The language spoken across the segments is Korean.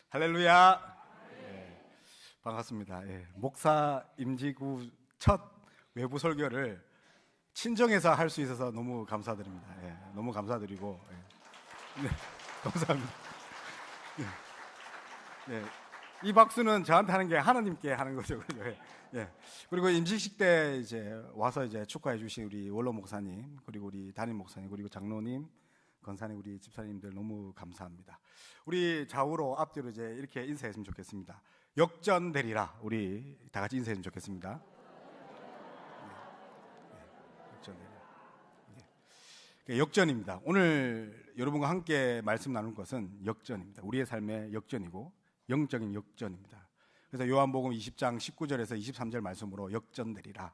할렐루야. 반갑습니다. 목사 임지구 첫 외부 설교를 친정에서 할 수 있어서 너무 감사드립니다. 너무 감사드리고 네, 감사합니다. 이 박수는 저한테 하는 게 하나님께 하는 거죠. 그리고 임직식 때 이제 와서 이제 축하해 주신 우리 원로 목사님, 그리고 우리 담임 목사님, 그리고 장로님, 권사님, 우리 집사님들 너무 감사합니다. 우리 좌우로 앞뒤로 이제 이렇게 인사했으면 좋겠습니다. 역전되리라. 우리 다 같이 인사했으면 좋겠습니다. 역전입니다. 오늘 여러분과 함께 말씀 나눌 것은 역전입니다. 우리의 삶의 역전이고 영적인 역전입니다. 그래서 요한복음 20장 19절에서 23절 말씀으로 역전되리라.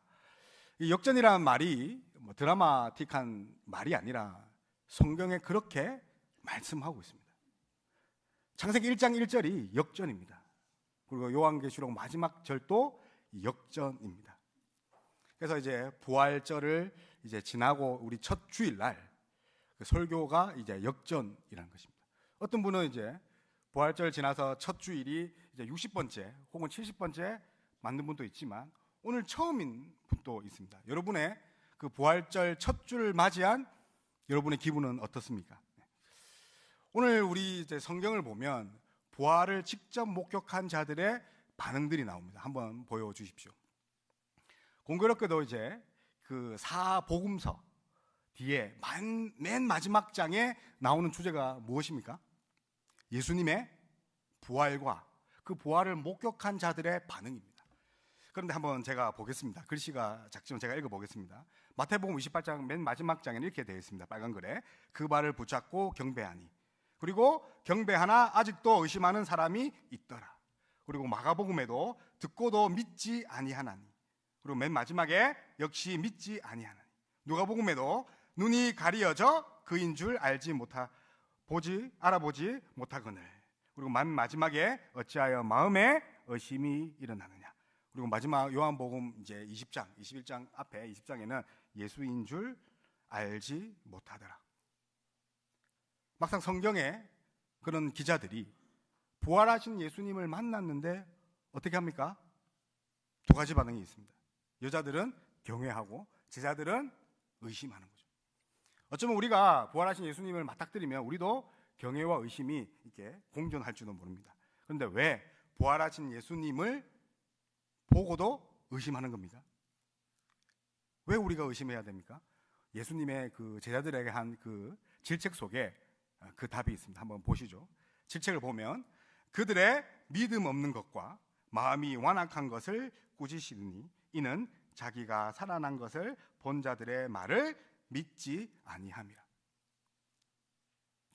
이 역전이라는 말이 드라마틱한 말이 아니라 성경에 그렇게 말씀하고 있습니다. 창세기 1장 1절이 역전입니다. 그리고 요한계시록 마지막 절도 역전입니다. 그래서 이제 부활절을 이제 지나고 우리 첫 주일날 그 설교가 이제 역전이라는 것입니다. 어떤 분은 이제 부활절 지나서 첫 주일이 이제 60번째 혹은 70번째 만든 분도 있지만 오늘 처음인 분도 있습니다. 여러분의 그 부활절 첫 주를 맞이한 여러분의 기분은 어떻습니까? 오늘 우리 이제 성경을 보면 부활을 직접 목격한 자들의 반응들이 나옵니다. 한번 보여주십시오. 공교롭게도 이제 그 사복음서 뒤에 맨 마지막 장에 나오는 주제가 무엇입니까? 예수님의 부활과 그 부활을 목격한 자들의 반응입니다. 그런데 한번 제가 보겠습니다. 글씨가 작지만 제가 읽어보겠습니다. 마태복음 28장 맨 마지막 장에는 이렇게 되어 있습니다. 빨간 글에 그 발을 붙잡고 경배하니, 그리고 경배하나 아직도 의심하는 사람이 있더라. 그리고 마가복음에도 듣고도 믿지 아니하나니, 그리고 맨 마지막에 역시 믿지 아니하나니, 누가복음에도 눈이 가리어져 그인 줄 알아보지 못하거늘, 그리고 맨 마지막에 어찌하여 마음에 의심이 일어나느냐. 그리고 마지막 요한복음 이제 20장, 21장 앞에 20장에는 예수인 줄 알지 못하더라. 막상 성경에 그런 기자들이 부활하신 예수님을 만났는데 어떻게 합니까? 두 가지 반응이 있습니다. 여자들은 경외하고 제자들은 의심하는 거죠. 어쩌면 우리가 부활하신 예수님을 맞닥뜨리면 우리도 경외와 의심이 이렇게 공존할지도 모릅니다. 그런데 왜 부활하신 예수님을 보고도 의심하는 겁니까? 왜 우리가 의심해야 됩니까? 예수님의 그 제자들에게 한 그 질책 속에 그 답이 있습니다. 한번 보시죠. 질책을 보면 그들의 믿음 없는 것과 마음이 완악한 것을 꾸짖으니 이는 자기가 살아난 것을 본 자들의 말을 믿지 아니함이라.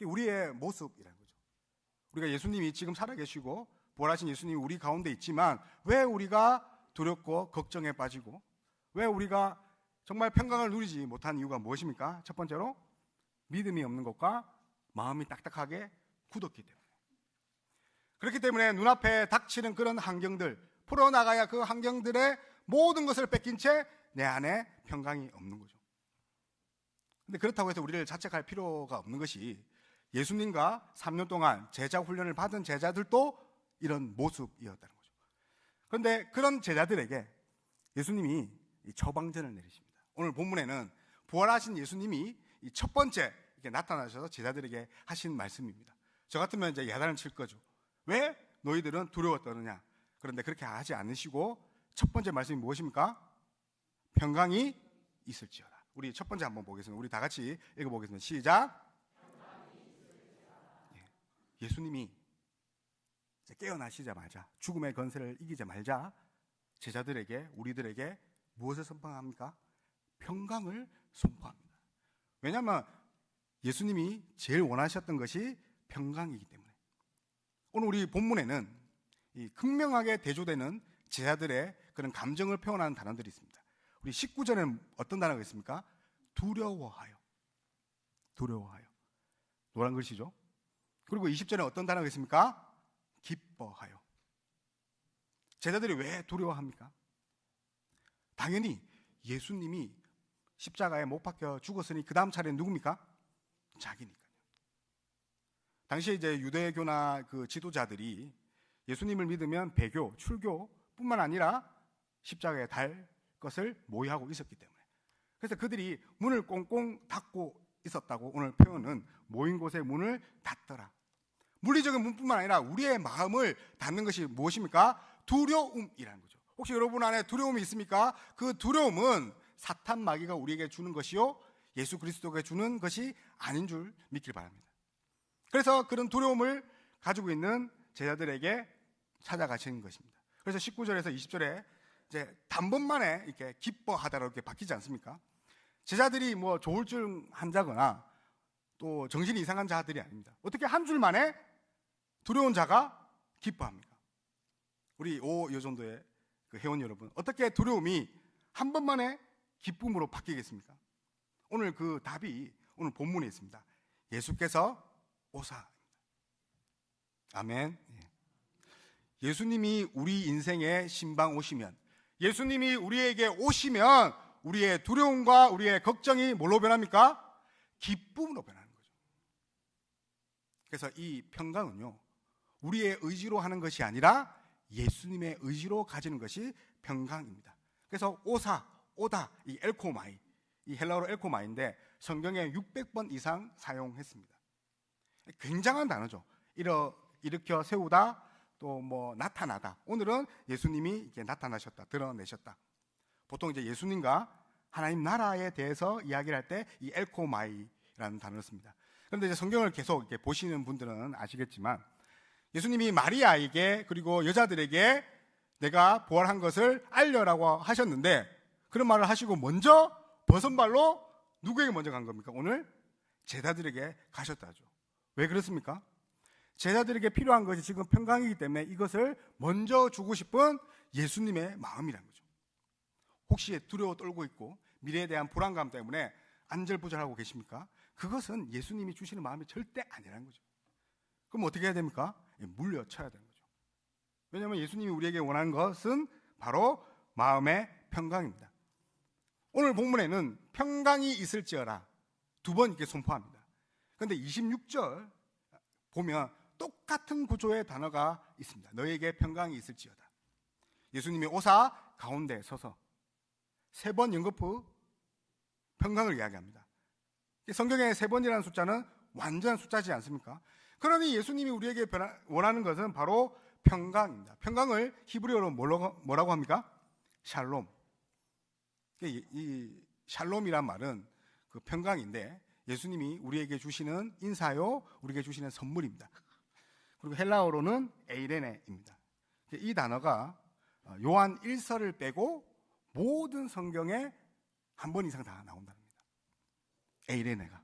우리의 모습이라는 거죠. 우리가 예수님이 지금 살아계시고 부활하신 예수님이 우리 가운데 있지만 왜 우리가 두렵고 걱정에 빠지고 왜 우리가 정말 평강을 누리지 못한 이유가 무엇입니까? 첫 번째로 믿음이 없는 것과 마음이 딱딱하게 굳었기 때문에. 그렇기 때문에 눈앞에 닥치는 그런 환경들, 풀어나가야 그 환경들의 모든 것을 뺏긴 채 내 안에 평강이 없는 거죠. 근데 그렇다고 해서 우리를 자책할 필요가 없는 것이 예수님과 3년 동안 제자 훈련을 받은 제자들도 이런 모습이었다는 거죠. 그런데 그런 제자들에게 예수님이 처방전을 내리십니다. 오늘 본문에는 부활하신 예수님이 첫 번째 이렇게 나타나셔서 제자들에게 하신 말씀입니다. 저 같으면 이제 야단을 칠 거죠. 왜 너희들은 두려워 떠느냐? 그런데 그렇게 하지 않으시고 첫 번째 말씀이 무엇입니까? 평강이 있을지어다. 우리 첫 번째 한번 보겠습니다. 우리 다 같이 읽어보겠습니다. 시작. 예수님이 깨어나시자마자 죽음의 권세를 이기자마자 제자들에게, 우리들에게 무엇을 선포합니까? 평강을 선포합니다. 왜냐하면 예수님이 제일 원하셨던 것이 평강이기 때문에. 오늘 우리 본문에는 이 극명하게 대조되는 제자들의 그런 감정을 표현하는 단어들이 있습니다. 우리 19절에는 어떤 단어가 있습니까? 두려워하여. 두려워하여. 노란 글씨죠. 그리고 20절에 어떤 단어가 있습니까? 기뻐하여. 제자들이 왜 두려워합니까? 당연히 예수님이 십자가에 못 박혀 죽었으니 그 다음 차례는 누굽니까? 자기니까요. 당시에 이제 유대교나 그 지도자들이 예수님을 믿으면 배교, 출교뿐만 아니라 십자가에 달 것을 모의하고 있었기 때문에, 그래서 그들이 문을 꽁꽁 닫고 있었다고 오늘 표현은 모인 곳에 문을 닫더라. 물리적인 문뿐만 아니라 우리의 마음을 닫는 것이 무엇입니까? 두려움이라는 거죠. 혹시 여러분 안에 두려움이 있습니까? 그 두려움은 사탄 마귀가 우리에게 주는 것이요 예수 그리스도가 주는 것이 아닌 줄 믿길 바랍니다. 그래서 그런 두려움을 가지고 있는 제자들에게 찾아가신 것입니다. 그래서 19절에서 20절에 이제 단번만에 이렇게 기뻐하다라고 이렇게 바뀌지 않습니까? 제자들이 뭐 조울증 환자거나 또 정신이 이상한 자들이 아닙니다. 어떻게 한 줄 만에 두려운 자가 기뻐합니까? 우리 오 여정도의 그 회원 여러분, 어떻게 두려움이 한 번만에 기쁨으로 바뀌겠습니까? 오늘 그 답이 오늘 본문에 있습니다. 예수께서 오사. 아멘. 예수님이 우리 인생의 신방 오시면, 예수님이 우리에게 오시면 우리의 두려움과 우리의 걱정이 뭘로 변합니까? 기쁨으로 변하는 거죠. 그래서 이 평강은요, 우리의 의지로 하는 것이 아니라 예수님의 의지로 가지는 것이 평강입니다. 그래서 오사, 오다, 이 엘코마이, 이 헬라어로 엘코마이인데 성경에 600번 이상 사용했습니다. 굉장한 단어죠. 일으켜 세우다, 또 뭐 나타나다. 오늘은 예수님이 이렇게 나타나셨다, 드러내셨다. 보통 이제 예수님과 하나님 나라에 대해서 이야기를 할 때 이 엘코마이라는 단어를 씁니다. 그런데 이제 성경을 계속 이렇게 보시는 분들은 아시겠지만 예수님이 마리아에게 그리고 여자들에게 내가 부활한 것을 알려라고 하셨는데, 그런 말을 하시고 먼저 버선발로 누구에게 먼저 간 겁니까? 오늘 제자들에게 가셨다죠. 왜 그렇습니까? 제자들에게 필요한 것이 지금 평강이기 때문에 이것을 먼저 주고 싶은 예수님의 마음이라는 거죠. 혹시 두려워 떨고 있고 미래에 대한 불안감 때문에 안절부절하고 계십니까? 그것은 예수님이 주시는 마음이 절대 아니라는 거죠. 그럼 어떻게 해야 됩니까? 물려쳐야 되는 거죠. 왜냐하면 예수님이 우리에게 원하는 것은 바로 마음의 평강입니다. 오늘 본문에는 평강이 있을지어라 두 번 이렇게 선포합니다. 그런데 26절 보면 똑같은 구조의 단어가 있습니다. 너에게 평강이 있을지어다. 예수님이 오사 가운데 서서 세 번 연거푸 평강을 이야기합니다. 성경의 세 번이라는 숫자는 완전한 숫자지 않습니까? 그러니 예수님이 우리에게 원하는 것은 바로 평강입니다. 평강을 히브리어로 뭐라고 합니까? 샬롬. 이 샬롬이란 말은 그 평강인데 예수님이 우리에게 주시는 인사요, 우리에게 주시는 선물입니다. 그리고 헬라어로는 에이레네입니다. 이 단어가 요한 1서를 빼고 모든 성경에 한 번 이상 다 나온답니다. 에이레네가.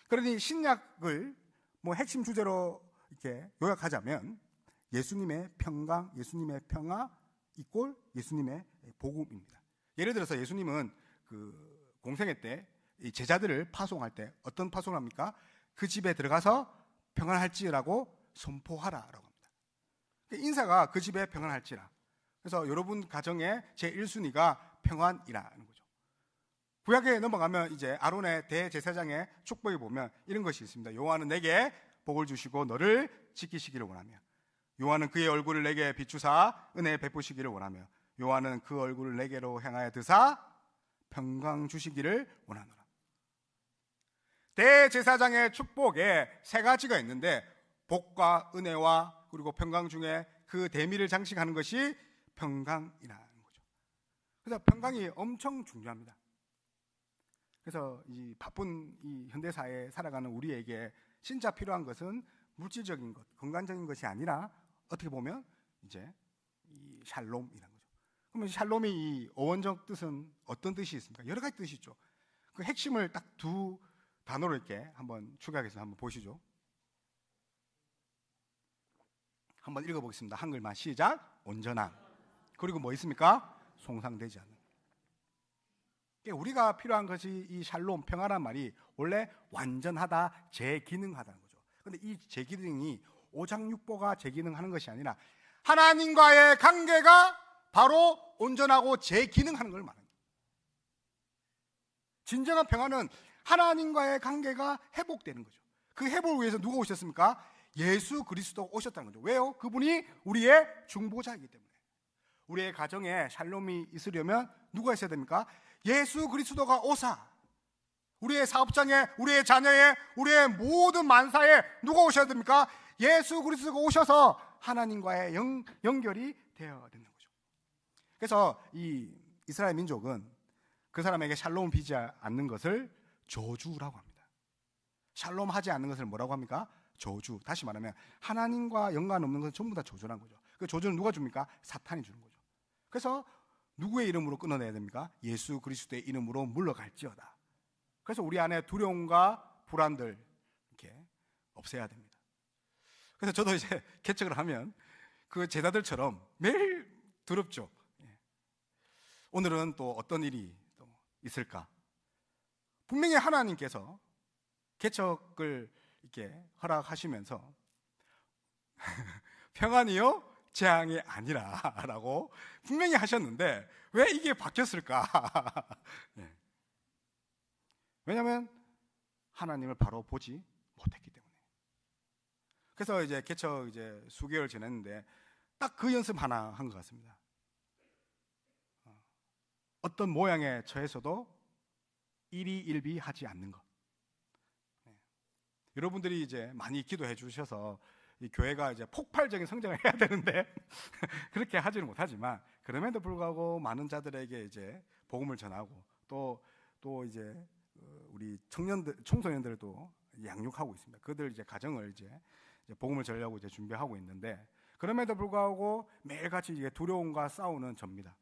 그러니 신약을 뭐 핵심 주제로 이렇게 요약하자면 예수님의 평강, 예수님의 평화 이꼴 예수님의 복음입니다. 예를 들어서 예수님은 그 공생애 때 이 제자들을 파송할 때 어떤 파송을 합니까? 그 집에 들어가서 평안할지라고 선포하라라고 합니다. 인사가 그 집에 평안할지라. 그래서 여러분 가정의 제 1순위가 평안이라는 거죠. 구약에 넘어가면 이제 아론의 대제사장의 축복에 보면 이런 것이 있습니다. 여호와는 내게 복을 주시고 너를 지키시기를 원하며, 여호와는 그의 얼굴을 내게 비추사 은혜 베푸시기를 원하며, 여호와는 그 얼굴을 내게로 향하여 드사 평강 주시기를 원하노라. 대제사장의 축복에 세 가지가 있는데 복과 은혜와 그리고 평강 중에 그 대미를 장식하는 것이 평강이라는 거죠. 그래서 평강이 엄청 중요합니다. 그래서 이 바쁜 이 현대사회에 살아가는 우리에게 진짜 필요한 것은 물질적인 것, 건강적인 것이 아니라 어떻게 보면 이제 이 샬롬이라는 거죠. 그러면 샬롬이 이 어원적 뜻은 어떤 뜻이 있습니까? 여러 가지 뜻이 있죠. 그 핵심을 딱 두 단어로 이렇게 한번 추가해서 한번 보시죠. 한번 읽어보겠습니다. 한글만 시작. 온전함. 그리고 뭐 있습니까? 송상되지 않는. 우리가 필요한 것이 이 샬롬, 평화란 말이 원래 완전하다, 재기능하다는 거죠. 그런데 이 재기능이 오장육보가 재기능하는 것이 아니라 하나님과의 관계가 바로 온전하고 재기능하는 걸 말합니다. 진정한 평화는 하나님과의 관계가 회복되는 거죠. 그 회복을 위해서 누가 오셨습니까? 예수 그리스도 오셨다는 거죠. 왜요? 그분이 우리의 중보자이기 때문에. 우리의 가정에 샬롬이 있으려면 누가 있어야 됩니까? 예수 그리스도가 오사. 우리의 사업장에, 우리의 자녀에, 우리의 모든 만사에 누가 오셔야 됩니까? 예수 그리스도가 오셔서 하나님과의 연결이 되어야 되는 거죠. 그래서 이 이스라엘 민족은 그 사람에게 샬롬을 비지 않는 것을 저주라고 합니다. 샬롬 하지 않는 것을 뭐라고 합니까? 저주. 다시 말하면 하나님과 연관 없는 것은 전부 다 저주라는 거죠. 그 저주는 누가 줍니까? 사탄이 주는 거죠. 그래서 누구의 이름으로 끊어내야 됩니까? 예수 그리스도의 이름으로 물러갈지어다. 그래서 우리 안에 두려움과 불안들 이렇게 없애야 됩니다. 그래서 저도 이제 개척을 하면 그 제자들처럼 매일 두렵죠. 오늘은 또 어떤 일이 또 있을까? 분명히 하나님께서 개척을 이렇게 허락하시면서 평안이요 재앙이 아니라라고 분명히 하셨는데 왜 이게 바뀌었을까? 네. 왜냐하면 하나님을 바로 보지 못했기 때문에. 그래서 이제 개척 이제 수개월 지냈는데 딱 그 연습 하나 한 것 같습니다. 어떤 모양에 처해서도 일희일비하지 않는 것. 여러분들이 이제 많이 기도해 주셔서 이 교회가 이제 폭발적인 성장을 해야 되는데 그렇게 하지는 못하지만 그럼에도 불구하고 많은 자들에게 이제 복음을 전하고 또 이제 우리 청소년들도 양육하고 있습니다. 그들 이제 가정을 이제 복음을 전하려고 이제 준비하고 있는데 그럼에도 불구하고 매일같이 이제 두려움과 싸우는 접니다.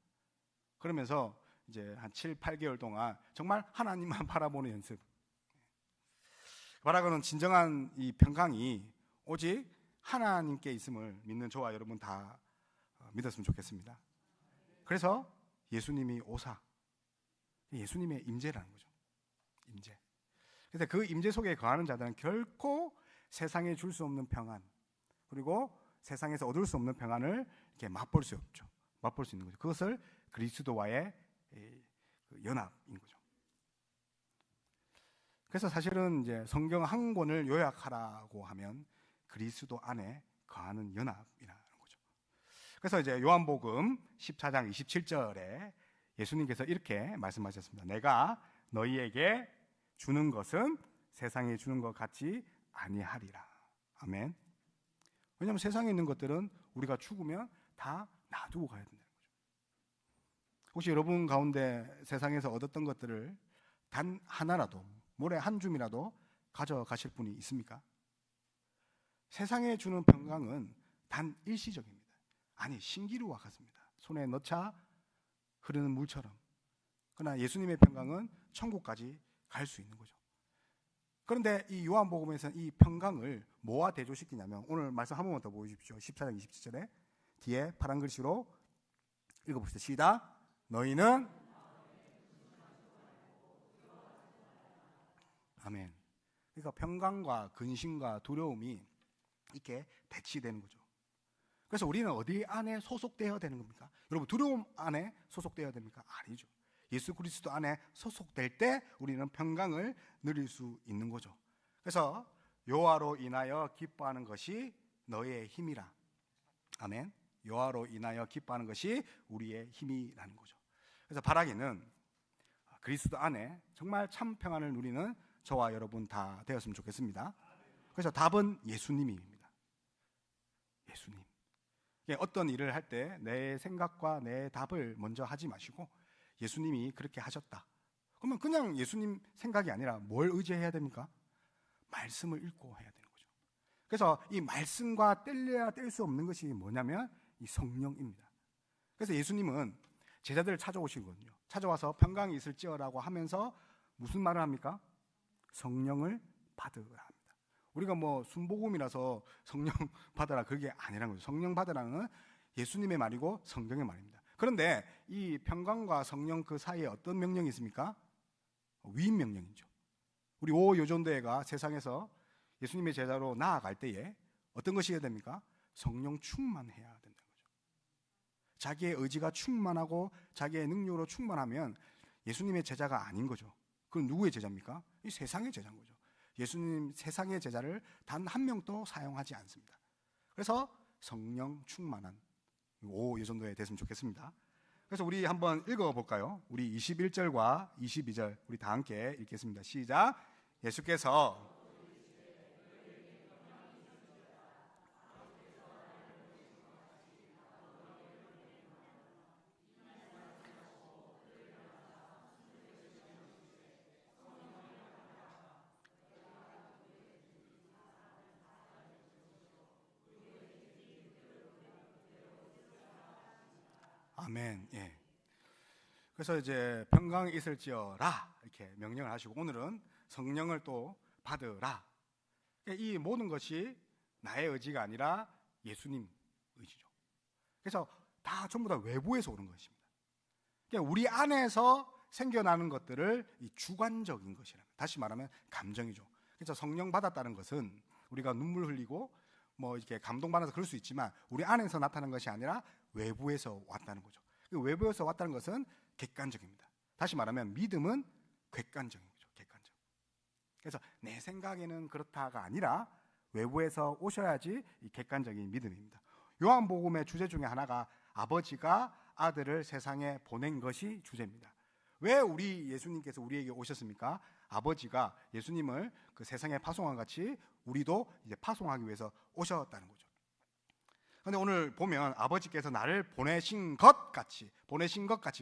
그러면서 이제 한 7, 8개월 동안 정말 하나님만 바라보는 연습. 바라고는 진정한 이 평강이 오직 하나님께 있음을 믿는 저와 여러분 다 믿었으면 좋겠습니다. 그래서 예수님이 오사, 예수님의 임재라는 거죠. 임재. 그래서 그 임재 속에 거하는 자들은 결코 세상에 줄 수 없는 평안, 그리고 세상에서 얻을 수 없는 평안을 이렇게 맛볼 수 없죠. 맛볼 수 있는 거죠. 그것을 그리스도와의 연합인 거죠. 그래서 사실은 이제 성경 한 권을 요약하라고 하면 그리스도 안에 거하는 연합이라는 거죠. 그래서 이제 요한복음 14장 27절에 예수님께서 이렇게 말씀하셨습니다. 내가 너희에게 주는 것은 세상에 주는 것 같지 아니하리라. 아멘. 왜냐하면 세상에 있는 것들은 우리가 죽으면 다 놔두고 가야 된다는 거죠. 혹시 여러분 가운데 세상에서 얻었던 것들을 단 하나라도, 모래 한 줌이라도 가져가실 분이 있습니까? 세상에 주는 평강은 단 일시적입니다. 아니, 신기루와 같습니다. 손에 넣자 흐르는 물처럼. 그러나 예수님의 평강은 천국까지 갈 수 있는 거죠. 그런데 이 요한복음에서는 이 평강을 뭐와 대조시키냐면, 오늘 말씀 한 번만 더 보여주십시오. 14장 27절에 뒤에 파란 글씨로 읽어봅시다. 시작. 너희는 아멘. 그러니까 평강과 근심과 두려움이 이렇게 배치되는 거죠. 그래서 우리는 어디 안에 소속되어야 되는 겁니까? 여러분, 두려움 안에 소속되어야 됩니까? 아니죠. 예수 그리스도 안에 소속될 때 우리는 평강을 누릴 수 있는 거죠. 그래서 여호와로 인하여 기뻐하는 것이 너의 힘이라. 아멘. 여호와로 인하여 기뻐하는 것이 우리의 힘이라는 거죠. 그래서 바라기는 그리스도 안에 정말 참 평안을 누리는 저와 여러분 다 되었으면 좋겠습니다. 그래서 답은 예수님입니다. 예수님. 어떤 일을 할 때 내 생각과 내 답을 먼저 하지 마시고 예수님이 그렇게 하셨다. 그러면 그냥 예수님 생각이 아니라 뭘 의지해야 됩니까? 말씀을 읽고 해야 되는 거죠. 그래서 이 말씀과 뗄래야 뗄 수 없는 것이 뭐냐면 이 성령입니다. 그래서 예수님은 제자들을 찾아오시거든요. 찾아와서 평강이 있을지어라고 하면서 무슨 말을 합니까? 성령을 받으라 합니다. 우리가 뭐 순복음이라서 성령 받으라 그게 아니라는 거죠. 성령 받으라는 예수님의 말이고 성경의 말입니다. 그런데 이 평강과 성령 그 사이에 어떤 명령이 있습니까? 위임 명령이죠. 우리 오요존대회가 세상에서 예수님의 제자로 나아갈 때에 어떤 것이 해야 됩니까? 성령 충만해야 된다는 거죠. 자기의 의지가 충만하고 자기의 능력으로 충만하면 예수님의 제자가 아닌 거죠. 그건 누구의 제자입니까? 이 세상의 제자인 거죠. 예수님 세상의 제자를 단 한 명도 사용하지 않습니다. 그래서 성령 충만한 5 요정도에 됐으면 좋겠습니다. 그래서 우리 한번 읽어볼까요? 우리 21절과 22절 우리 다 함께 읽겠습니다. 시작. 예수께서 아멘. 예. 그래서 이제 평강이 있을지어라 이렇게 명령을 하시고 오늘은 성령을 또 받으라. 이 모든 것이 나의 의지가 아니라 예수님 의지죠. 그래서 다 전부 다 외부에서 오는 것입니다. 그러니까 우리 안에서 생겨나는 것들을 이 주관적인 것이라면, 다시 말하면 감정이죠. 그래서 성령 받았다는 것은 우리가 눈물 흘리고 뭐 이렇게 감동받아서 그럴 수 있지만 우리 안에서 나타나는 것이 아니라 외부에서 왔다는 거죠. 외부에서 왔다는 것은 객관적입니다. 다시 말하면 믿음은 객관적인 거죠. 객관적. 그래서 내 생각에는 그렇다가 아니라 외부에서 오셔야지 이 객관적인 믿음입니다. 요한복음의 주제 중에 하나가 아버지가 아들을 세상에 보낸 것이 주제입니다. 왜 우리 예수님께서 우리에게 오셨습니까? 아버지가 예수님을 그 세상에 파송한 같이 우리도 이제 파송하기 위해서 오셨다는 거죠. 그런데 오늘 보면 아버지께서 나를 보내신 것 같이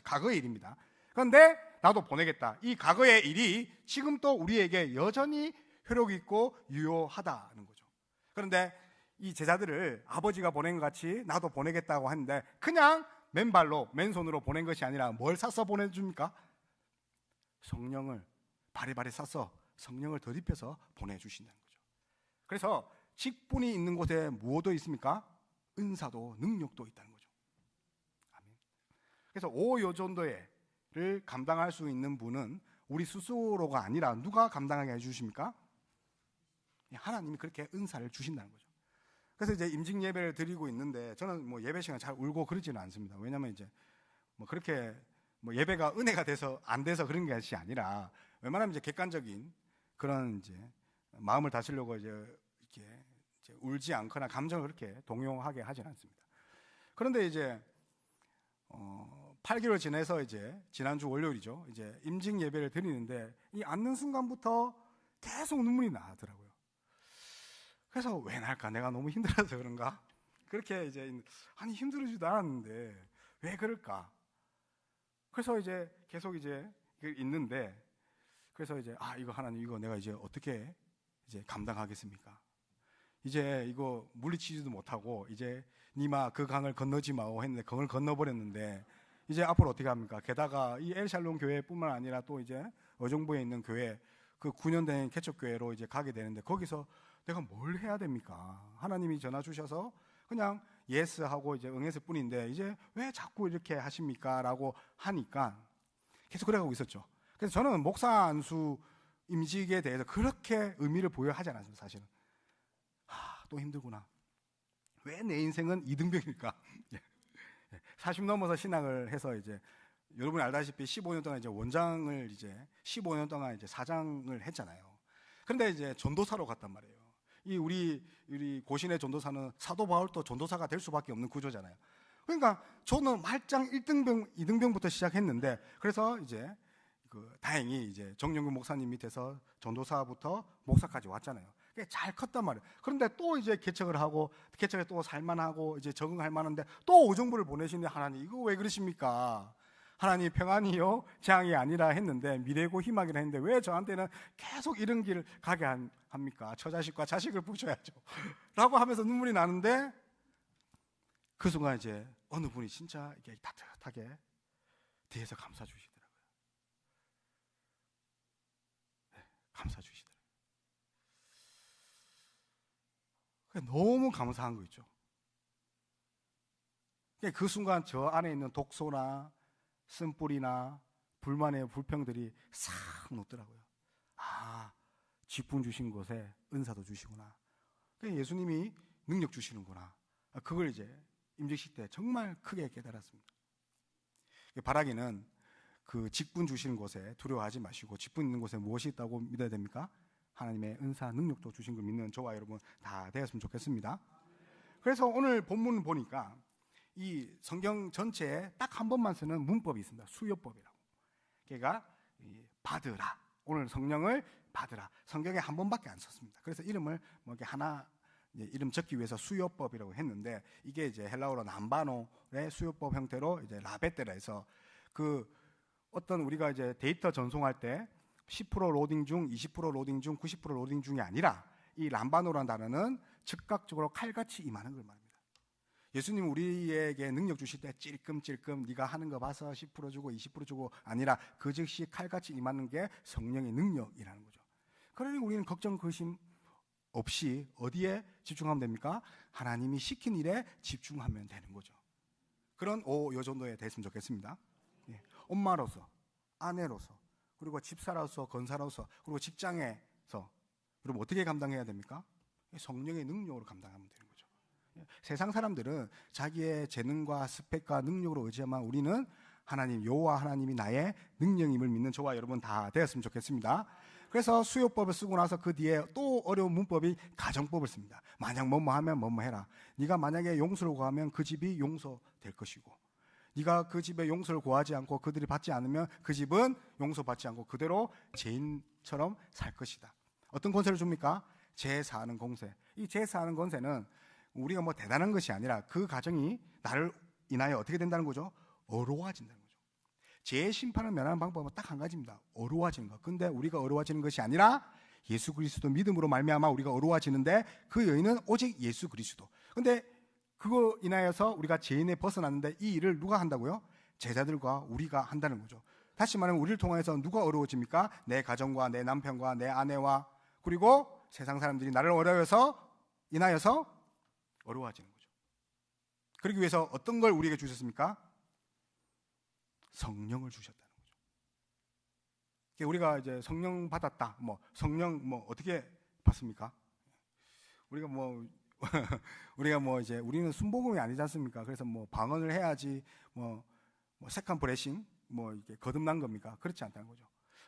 과거의 일입니다. 그런데 나도 보내겠다. 이 과거의 일이 지금 또 우리에게 여전히 효력 있고 유효하다는 거죠. 그런데 이 제자들을 아버지가 보낸 것 같이 나도 보내겠다고 하는데 그냥 맨발로 맨손으로 보낸 것이 아니라 뭘 싸서 보내줍니까? 성령을 바리바리 싸서 성령을 덧입혀서 보내주신다는 거죠. 그래서 직분이 있는 곳에 무엇도 있습니까? 은사도 능력도 있다는 거죠. 아멘. 그래서 5 요전도를 감당할 수 있는 분은 우리 스스로가 아니라 누가 감당하게 해주십니까? 하나님이 그렇게 은사를 주신다는 거죠. 그래서 이제 임직 예배를 드리고 있는데 저는 뭐 예배 시간 잘 울고 그러지는 않습니다. 왜냐하면 이제 뭐 그렇게 뭐 예배가 은혜가 돼서 안 돼서 그런 것이 아니라 웬만하면 이제 객관적인 그런 이제 마음을 다스리려고 이제 이렇게 울지 않거나 감정을 그렇게 동요하게 하지는 않습니다. 그런데 이제 8개월 지내서 이제 지난주 월요일이죠. 이제 임직 예배를 드리는데 이 앉는 순간부터 계속 눈물이 나더라고요. 그래서 왜 날까? 내가 너무 힘들어서 그런가? 그렇게 이제 아니 힘들지도 않았는데 왜 그럴까? 그래서 이제 계속 이제 있는데 그래서 이제 이거 하나님 이거 내가 이제 어떻게 이제 감당하겠습니까? 이제 이거 물리치지도 못하고 이제 니마 그 강을 건너지 마오 했는데 강을 건너버렸는데 이제 앞으로 어떻게 합니까? 게다가 이 엘샬롬 교회뿐만 아니라 또 이제 어정부에 있는 교회 그 9년 된 개척교회로 이제 가게 되는데 거기서 내가 뭘 해야 됩니까? 하나님이 전화 주셔서 그냥 예스 하고 이제 응했을 뿐인데 이제 왜 자꾸 이렇게 하십니까? 라고 하니까 계속 그래가고 있었죠. 그래서 저는 목사 안수 임직에 대해서 그렇게 의미를 부여하지 않았습니다. 사실은 또 힘들구나. 왜 내 인생은 이등병일까? 40 넘어서 신학을 해서 이제 여러분이 알다시피 15년 동안 이제 원장을 이제 15년 동안 이제 사장을 했잖아요. 그런데 이제 전도사로 갔단 말이에요. 이 우리 고신의 전도사는 사도 바울도 전도사가 될 수밖에 없는 구조잖아요. 그러니까 저는 말짱 1등병, 2등병부터 시작했는데 그래서 이제 다행히 이제 정영규 목사님 밑에서 전도사부터 목사까지 왔잖아요. 잘 컸단 말이에요. 그런데 또 이제 개척을 하고 개척에 또 살만하고 이제 적응할 만한데 또 오정부를 보내시는데 하나님 이거 왜 그러십니까? 하나님 평안이요 재앙이 아니라 했는데 미래고 희망이라 했는데 왜 저한테는 계속 이런 길을 가게 합니까? 처자식과 자식을 부셔야죠 라고 하면서 눈물이 나는데 그 순간 이제 어느 분이 진짜 이렇게 따뜻하게 뒤에서 감싸 주시더라고요. 감싸 주시더라고요. 너무 감사한 거 있죠. 그 순간 저 안에 있는 독소나 쓴뿌리나 불만의 불평들이 싹 녹더라고요. 직분 주신 곳에 은사도 주시구나. 예수님이 능력 주시는구나. 그걸 이제 임직식 때 정말 크게 깨달았습니다. 바라기는 그 직분 주시는 곳에 두려워하지 마시고 직분 있는 곳에 무엇이 있다고 믿어야 됩니까? 하나님의 은사, 능력도 주신 걸 믿는 저와 여러분 다 되었으면 좋겠습니다. 그래서 오늘 본문 보니까 이 성경 전체에 딱 한 번만 쓰는 문법이 있습니다. 수요법이라고. 걔가 받으라. 오늘 성령을 받으라. 성경에 한 번밖에 안 썼습니다. 그래서 이름을 뭐 이렇게 하나 이름 적기 위해서 수요법이라고 했는데, 이게 이제 헬라어로 남바노의 수요법 형태로 이제 라베테라 해서 그 어떤 우리가 이제 데이터 전송할 때 10% 로딩 중, 20% 로딩 중, 90% 로딩 중이 아니라 이 람바노라는 단어는 즉각적으로 칼같이 임하는 걸 말합니다. 예수님 우리에게 능력 주실 때 찔끔찔끔 네가 하는 거 봐서 10% 주고 20% 주고 아니라 그 즉시 칼같이 임하는 게 성령의 능력이라는 거죠. 그러니 우리는 걱정 근심 없이 어디에 집중하면 됩니까? 하나님이 시킨 일에 집중하면 되는 거죠. 그런 요 정도에 됐으면 좋겠습니다. 예. 엄마로서, 아내로서, 그리고 집사로서, 건사로서, 그리고 직장에서 여러분 어떻게 감당해야 됩니까? 성령의 능력으로 감당하면 되는 거죠. 예. 세상 사람들은 자기의 재능과 스펙과 능력으로 의지하면, 우리는 하나님, 여호와 하나님이 나의 능력임을 믿는 저와 여러분 다 되었으면 좋겠습니다. 그래서 수요법을 쓰고 나서 그 뒤에 또 어려운 문법이 가정법을 씁니다. 만약 뭐뭐 하면 뭐뭐 해라. 네가 만약에 용서를 구하면 그 집이 용서될 것이고, 네가 그 집에 용서를 구하지 않고 그들이 받지 않으면 그 집은 용서받지 않고 그대로 죄인처럼 살 것이다. 어떤 권세를 줍니까? 제사하는 권세. 이 제사하는 권세는 우리가 뭐 대단한 것이 아니라 그 가정이 나를 인하여 어떻게 된다는 거죠? 어려워진다는 거죠. 죄의 심판을 면하는 방법은 딱 한 가지입니다. 어려워지는 것. 근데 우리가 어려워지는 것이 아니라 예수 그리스도 믿음으로 말미암아 우리가 어려워지는데, 그 여인은 오직 예수 그리스도. 근데 그거 인하여서 우리가 죄인에 벗어났는데, 이 일을 누가 한다고요? 제자들과 우리가 한다는 거죠. 다시 말하면 우리를 통해서 누가 어려워집니까? 내 가정과 내 남편과 내 아내와, 그리고 세상 사람들이 나를 인하여서 어려워지는 거죠. 그러기 위해서 어떤 걸 우리에게 주셨습니까? 성령을 주셨다는 거죠. 우리가 이제 성령 받았다. 성령 어떻게 받습니까? 우리가 이제 우리는 순복음이 아니지 않습니까? 그래서 방언을 해야지 세컨 브레싱 이게 거듭난 겁니까? 그렇지 않다는 거죠.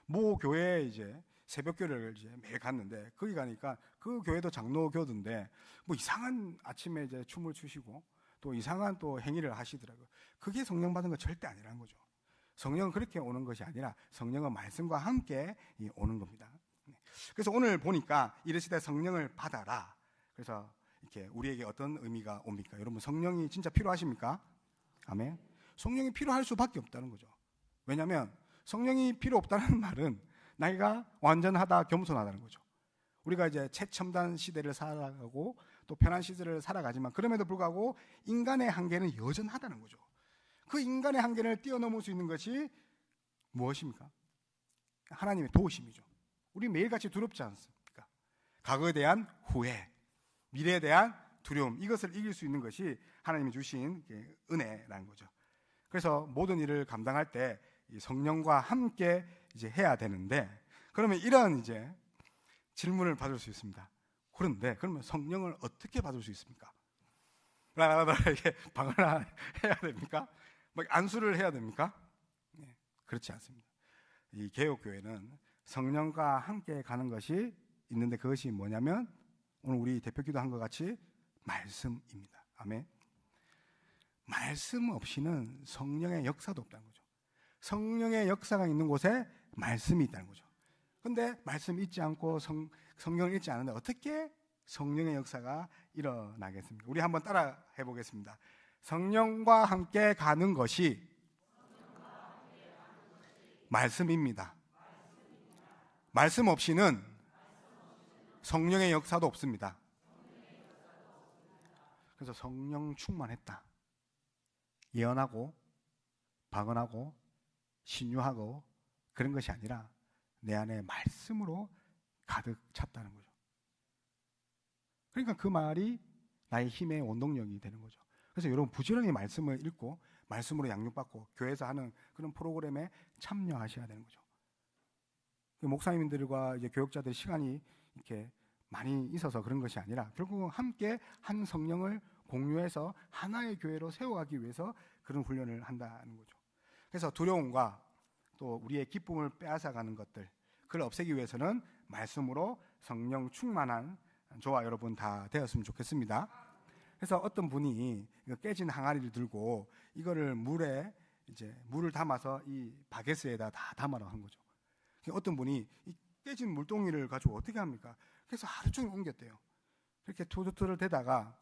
모 교회에 이제 새벽 교회를 이제 매일 갔는데, 거기 가니까 그 교회도 장로교도인데 이상한 아침에 이제 춤을 추시고 또 이상한 또 행위를 하시더라고요. 그게 성령 받은 거 절대 아니라는 거죠. 성령은 그렇게 오는 것이 아니라 성령은 말씀과 함께 오는 겁니다. 그래서 오늘 보니까 이르시되 성령을 받아라. 그래서 이렇게 우리에게 어떤 의미가 옵니까? 여러분, 성령이 진짜 필요하십니까? 아멘. 성령이 필요할 수밖에 없다는 거죠. 왜냐하면 성령이 필요 없다는 말은 나이가 완전하다, 겸손하다는 거죠. 우리가 이제 최첨단 시대를 살아가고 또 편한 시대를 살아가지만, 그럼에도 불구하고 인간의 한계는 여전하다는 거죠. 그 인간의 한계를 뛰어넘을 수 있는 것이 무엇입니까? 하나님의 도우심이죠. 우리 매일같이 두렵지 않습니까? 과거에 대한 후회, 미래에 대한 두려움, 이것을 이길 수 있는 것이 하나님이 주신 은혜라는 거죠. 그래서 모든 일을 감당할 때 성령과 함께 이제 해야 되는데, 그러면 이런 이제 질문을 받을 수 있습니다. 그러면 성령을 어떻게 받을 수 있습니까? 이렇게 방언을 해야 됩니까? 안수를 해야 됩니까? 네, 그렇지 않습니다. 이 개혁교회는 성령과 함께 가는 것이 있는데, 그것이 뭐냐면 오늘 우리 대표기도 한 것 같이 말씀입니다. 아멘. 말씀 없이는 성령의 역사도 없다는 거죠. 성령의 역사가 있는 곳에 말씀이 있다는 거죠. 근데 말씀 잊지 않고 성경을 읽지 않는데 어떻게 성령의 역사가 일어나겠습니까? 우리 한번 따라 해보겠습니다. 성령과 함께 가는 것이 말씀입니다. 말씀 없이는 성령의 역사도 없습니다. 그래서 성령 충만했다, 예언하고 방언하고 신유하고 그런 것이 아니라 내 안에 말씀으로 가득 찼다는 거죠. 그러니까 그 말이 나의 힘의 원동력이 되는 거죠. 그래서 여러분, 부지런히 말씀을 읽고 말씀으로 양육받고 교회에서 하는 그런 프로그램에 참여하셔야 되는 거죠. 목사님들과 이제 교역자들 시간이 이렇게 많이 있어서 그런 것이 아니라 결국은 함께 한 성령을 공유해서 하나의 교회로 세워가기 위해서 그런 훈련을 한다는 거죠. 그래서 두려움과 또 우리의 기쁨을 빼앗아가는 것들, 그걸 없애기 위해서는 말씀으로 성령 충만한 저와 여러분 다 되었으면 좋겠습니다. 그래서 어떤 분이 깨진 항아리를 들고 이거를 물을 담아서 이 바게스에다 다 담아라 한 거죠. 어떤 분이 이 깨진 물동이를 가지고 어떻게 합니까? 그래서 하루 종일 옮겼대요. 이렇게 투두투를 대다가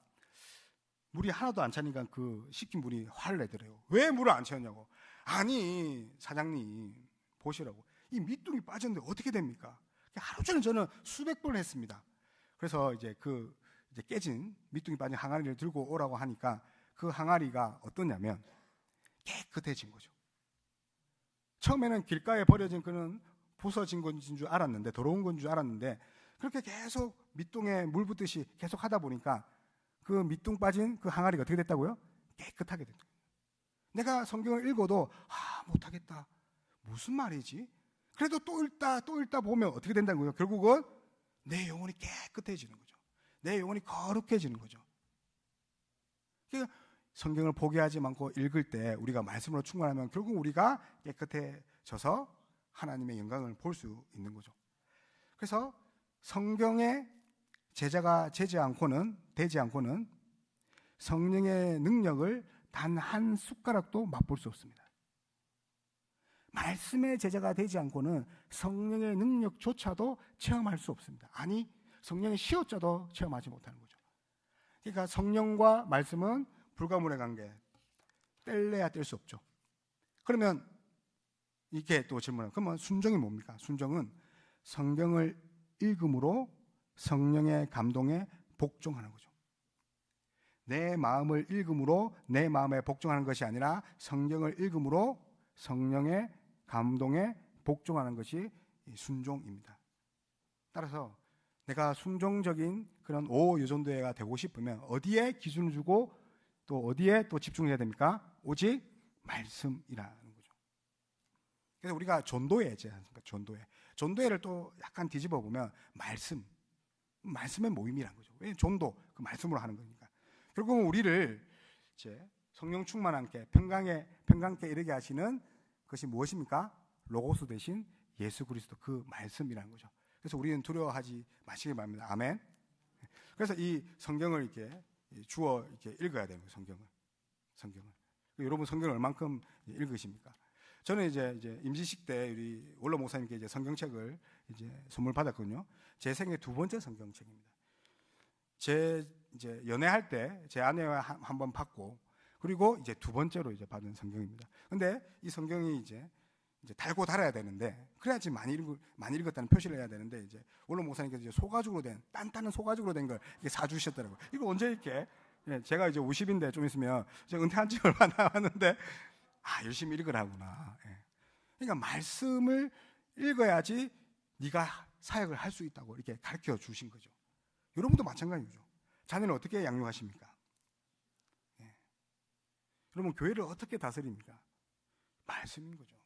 물이 하나도 안 차니까 그 시킨 분이 화를 내더래요. 왜 물을 안 채웠냐고. 아니 사장님 보시라고. 이 밑둥이 빠졌는데 어떻게 됩니까? 하루 종일 저는 수백 번을 했습니다. 그래서 이제 깨진 밑둥이 빠진 항아리를 들고 오라고 하니까 그 항아리가 어떠냐면 깨끗해진 거죠. 처음에는 길가에 버려진 그는 부서진 것인 줄 알았는데, 더러운 건 줄 알았는데, 그렇게 계속 밑둥에 물 붓듯이 계속 하다 보니까 그 밑둥 빠진 그 항아리가 어떻게 됐다고요? 깨끗하게 됐다. 내가 성경을 읽어도 못하겠다. 무슨 말이지? 그래도 또 읽다 보면 어떻게 된다고요? 결국은 내 영혼이 깨끗해지는 거죠. 내 영혼이 거룩해지는 거죠. 그러니까 성경을 포기하지 않고 읽을 때 우리가 말씀으로 충만하면 결국 우리가 깨끗해져서 하나님의 영광을 볼 수 있는 거죠. 그래서 성경의 제자가 되지 않고는 성령의 능력을 단 한 숟가락도 맛볼 수 없습니다. 말씀의 제자가 되지 않고는 성령의 능력조차도 체험할 수 없습니다. 아니, 성령의 시효자도 체험하지 못하는 거죠. 그러니까 성령과 말씀은 불가문의 관계, 뗄래야 뗄 수 없죠. 그러면 이렇게 또 질문을, 그러면 순종이 뭡니까? 순종은 성경을 읽음으로 성령의 감동에 복종하는 거죠. 내 마음을 읽음으로 내 마음에 복종하는 것이 아니라 성경을 읽음으로 성령의 감동에 복종하는 것이 순종입니다. 따라서 내가 순종적인 그런 오유전도회가 되고 싶으면 어디에 기준을 주고 또 어디에 또 집중해야 됩니까? 오직 말씀이라는 거죠. 그래서 우리가 전도회지 않습니까? 전도회를 또 약간 뒤집어 보면 말씀의 모임이라는 거죠. 왜 전도 그 말씀으로 하는 거니까. 결국은 우리를 이제 성령 충만함께 평강께 이르게 하시는 것이 무엇입니까? 로고스 대신 예수 그리스도 그 말씀이라는 거죠. 그래서 우리는 두려워하지 마시기 바랍니다. 아멘. 그래서 이 성경을 이렇게 주어 이렇게 읽어야 되는 거예요. 성경을. 여러분 성경을 얼만큼 읽으십니까? 저는 이제 임시식 때 우리 원로 목사님께 이제 성경책을 이제 선물 받았거든요. 제 생애 두 번째 성경책입니다. 제 이제 연애할 때 제 아내와 한 번 받고, 그리고 이제 두 번째로 이제 받은 성경입니다. 근데 이 성경이 이제 달고 달아야 되는데, 그래야지 많이 읽었다는 표시를 해야 되는데, 이제 원로 목사님께서 이제 소가죽으로 된 단단한 소가죽으로 된 걸 사주셨더라고요. 이거 언제 읽게? 제가 이제 50인데 좀 있으면 제가 은퇴한 지 얼마 남았는데 열심히 읽으라구나. 그러니까 말씀을 읽어야지 네가 사역을 할 수 있다고 이렇게 가르쳐 주신 거죠. 여러분도 마찬가지죠. 자녀를 어떻게 양육하십니까? 여러분 교회를 어떻게 다스립니까? 말씀인 거죠.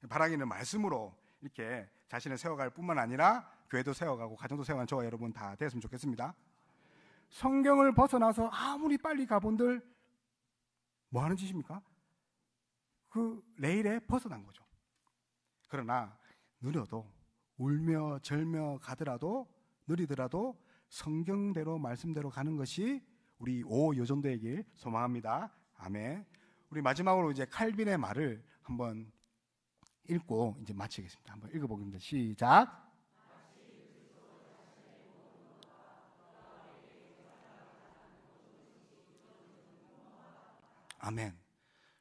바라기는 말씀으로 이렇게 자신을 세워갈 뿐만 아니라 교회도 세워가고 가정도 세워가는 저와 여러분 다 되었으면 좋겠습니다. 성경을 벗어나서 아무리 빨리 가본들 뭐 하는 짓입니까? 그 레일에 벗어난 거죠. 그러나 느려도 울며 절며 가더라도 느리더라도 성경대로 말씀대로 가는 것이 우리 오요전도의 길 소망합니다. 아멘. 우리 마지막으로 이제 칼빈의 말을 한번 읽고 이제 마치겠습니다. 한번 읽어보겠습니다. 시작. 아멘.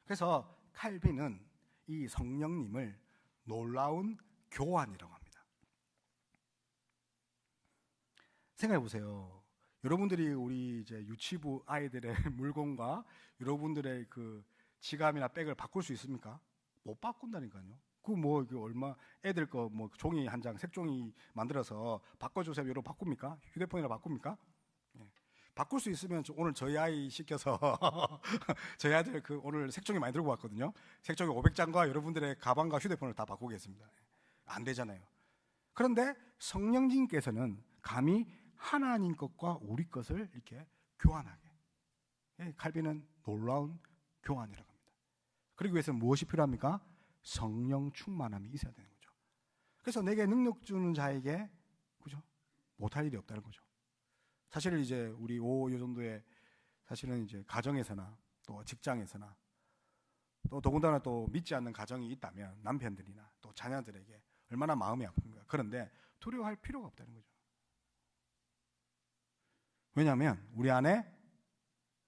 그래서 칼빈은 이 성령님을 놀라운 교환이라고 합니다. 생각해 보세요. 여러분들이 우리 이제 유치부 아이들의 물건과 여러분들의 그 지갑이나 백을 바꿀 수 있습니까? 못 바꾼다니까요. 그 뭐 얼마 애들 거 뭐 종이 한 장 색종이 만들어서 바꿔주세요. 이러고 바꿉니까? 휴대폰이라 바꿉니까? 바꿀 수 있으면 오늘 저희 아이 시켜서 저희 아들 그 오늘 색종이 많이 들고 왔거든요. 색종이 500장과 여러분들의 가방과 휴대폰을 다 바꾸겠습니다. 안 되잖아요. 그런데 성령님께서는 감히 하나님 것과 우리 것을 이렇게 교환하게. 칼빈은 놀라운 교환이라고 합니다. 그러기 위해서는 무엇이 필요합니까? 성령 충만함이 있어야 되는 거죠. 그래서 내게 능력 주는 자에게, 그죠? 못할 일이 없다는 거죠. 사실 이제 우리 요 정도의 사실은 이제 가정에서나 또 직장에서나 또 더군다나 또 믿지 않는 가정이 있다면 남편들이나 또 자녀들에게 얼마나 마음이 아픈가. 그런데 두려워할 필요가 없다는 거죠. 왜냐하면 우리 안에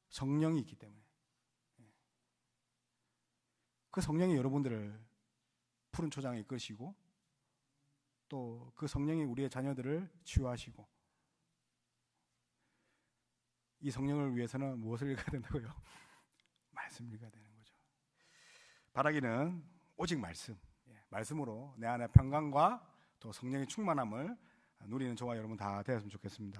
성령이 있기 때문에. 그 성령이 여러분들을 푸른 초장에 이끄시고 또 그 성령이 우리의 자녀들을 치유하시고, 이 성령을 위해서는 무엇을 읽어야 된다고요? 말씀을 읽어야 되는 거죠. 바라기는 오직 말씀, 말씀으로 내 안에 평강과 또 성령의 충만함을 누리는 저와 여러분 다 되었으면 좋겠습니다.